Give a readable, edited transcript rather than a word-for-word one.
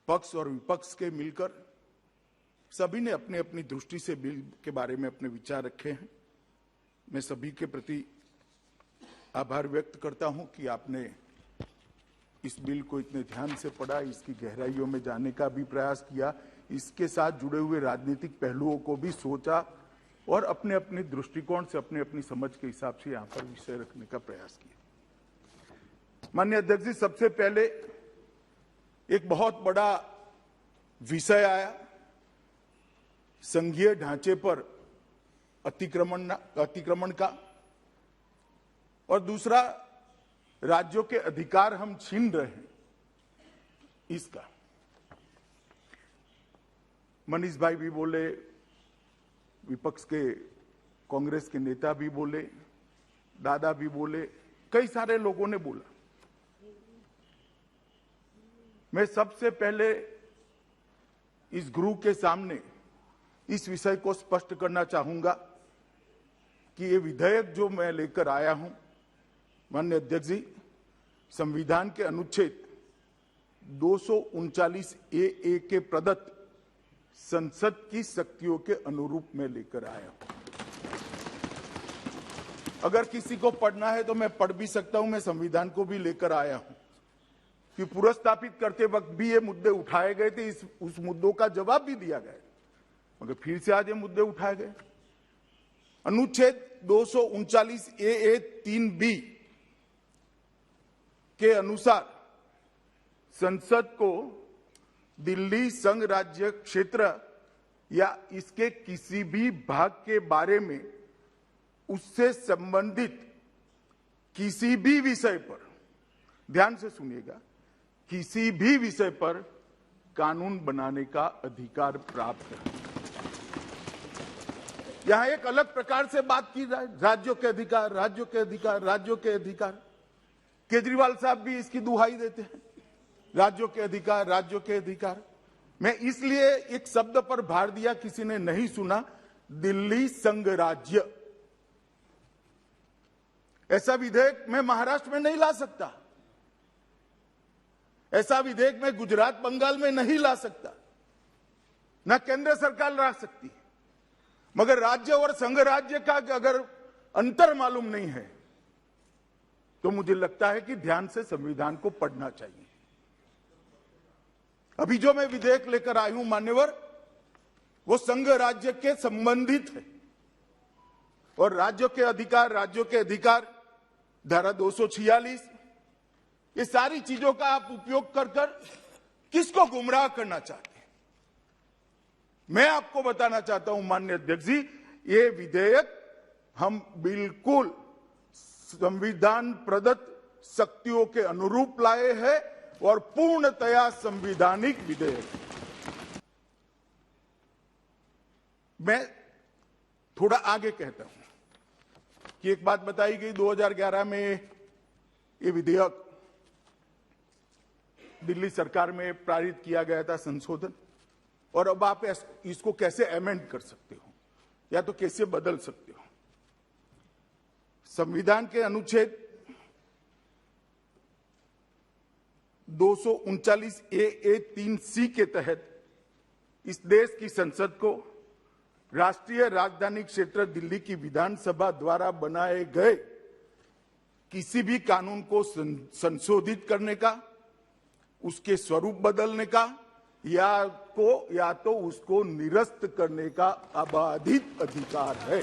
पक्ष और विपक्ष के मिलकर सभी ने अपनी अपनी दृष्टि से बिल के बारे में अपने विचार रखे हैं। मैं सभी के प्रति आभार व्यक्त करता हूं कि आपने इस बिल को इतने ध्यान से पढ़ा, इसकी गहराइयों में जाने का भी प्रयास किया, इसके साथ जुड़े हुए राजनीतिक पहलुओं को भी सोचा और अपने अपने दृष्टिकोण से अपने अपनी समझ के हिसाब से यहां पर विषय रखने का प्रयास किया। माननीय अध्यक्ष जी, सबसे पहले एक बहुत बड़ा विषय आया, संघीय ढांचे पर अतिक्रमण का, और दूसरा राज्यों के अधिकार हम छीन रहे हैं इसका। मनीष भाई भी बोले, विपक्ष के कांग्रेस के नेता भी बोले, दादा भी बोले, कई सारे लोगों ने बोला। मैं सबसे पहले इस गृह के सामने इस विषय को स्पष्ट करना चाहूंगा कि ये विधेयक जो मैं लेकर आया हूं, माननीय अध्यक्ष जी, संविधान के अनुच्छेद 239 ए के प्रदत्त संसद की शक्तियों के अनुरूप में लेकर आया हूं। अगर किसी को पढ़ना है तो मैं पढ़ भी सकता हूं, मैं संविधान को भी लेकर आया हूं कि पुनर्स्थापित करते वक्त भी ये मुद्दे उठाए गए थे, उस मुद्दों का जवाब भी दिया गया, मगर फिर से आज ये मुद्दे उठाए गए। अनुच्छेद 239 ए 3B के अनुसार संसद को दिल्ली संघ राज्य क्षेत्र या इसके किसी भी भाग के बारे में उससे संबंधित किसी भी विषय पर, ध्यान से सुनिएगा, किसी भी विषय पर कानून बनाने का अधिकार प्राप्त है। यहां एक अलग प्रकार से बात की जाए, राज्यों के अधिकार, राज्यों के अधिकार, राज्यों के अधिकार। केजरीवाल साहब भी इसकी दुहाई देते हैं, राज्यों के अधिकार, राज्यों के अधिकार। मैं इसलिए एक शब्द पर भार दिया, किसी ने नहीं सुना, दिल्ली संघ राज्य। ऐसा विधेयक मैं महाराष्ट्र में नहीं ला सकता, ऐसा विधेयक मैं गुजरात बंगाल में नहीं ला सकता, ना केंद्र सरकार ला सकती। मगर राज्य और संघ राज्य का अगर अंतर मालूम नहीं है तो मुझे लगता है कि ध्यान से संविधान को पढ़ना चाहिए। अभी जो मैं विधेयक लेकर आई हूं मान्यवर, वो संघ राज्य के संबंधित है, और राज्यों के अधिकार धारा 246, ये सारी चीजों का आप उपयोग कर किसको गुमराह करना चाहते हैं। मैं आपको बताना चाहता हूं माननीय अध्यक्ष जी, ये विधेयक हम बिल्कुल संविधान प्रदत्त शक्तियों के अनुरूप लाए हैं और पूर्णतया संवैधानिक विधेयक। मैं थोड़ा आगे कहता हूं कि एक बात बताई गई, 2011 में ये विधेयक दिल्ली सरकार में पारित किया गया था, संशोधन, और अब आप इसको कैसे अमेंड कर सकते हो या तो कैसे बदल सकते हो। संविधान के अनुच्छेद 239 ए 3C के तहत इस देश की संसद को राष्ट्रीय राजधानी क्षेत्र दिल्ली की विधानसभा द्वारा बनाए गए किसी भी कानून को संशोधित करने का, उसके स्वरूप बदलने का या तो उसको निरस्त करने का अबाधित अधिकार है।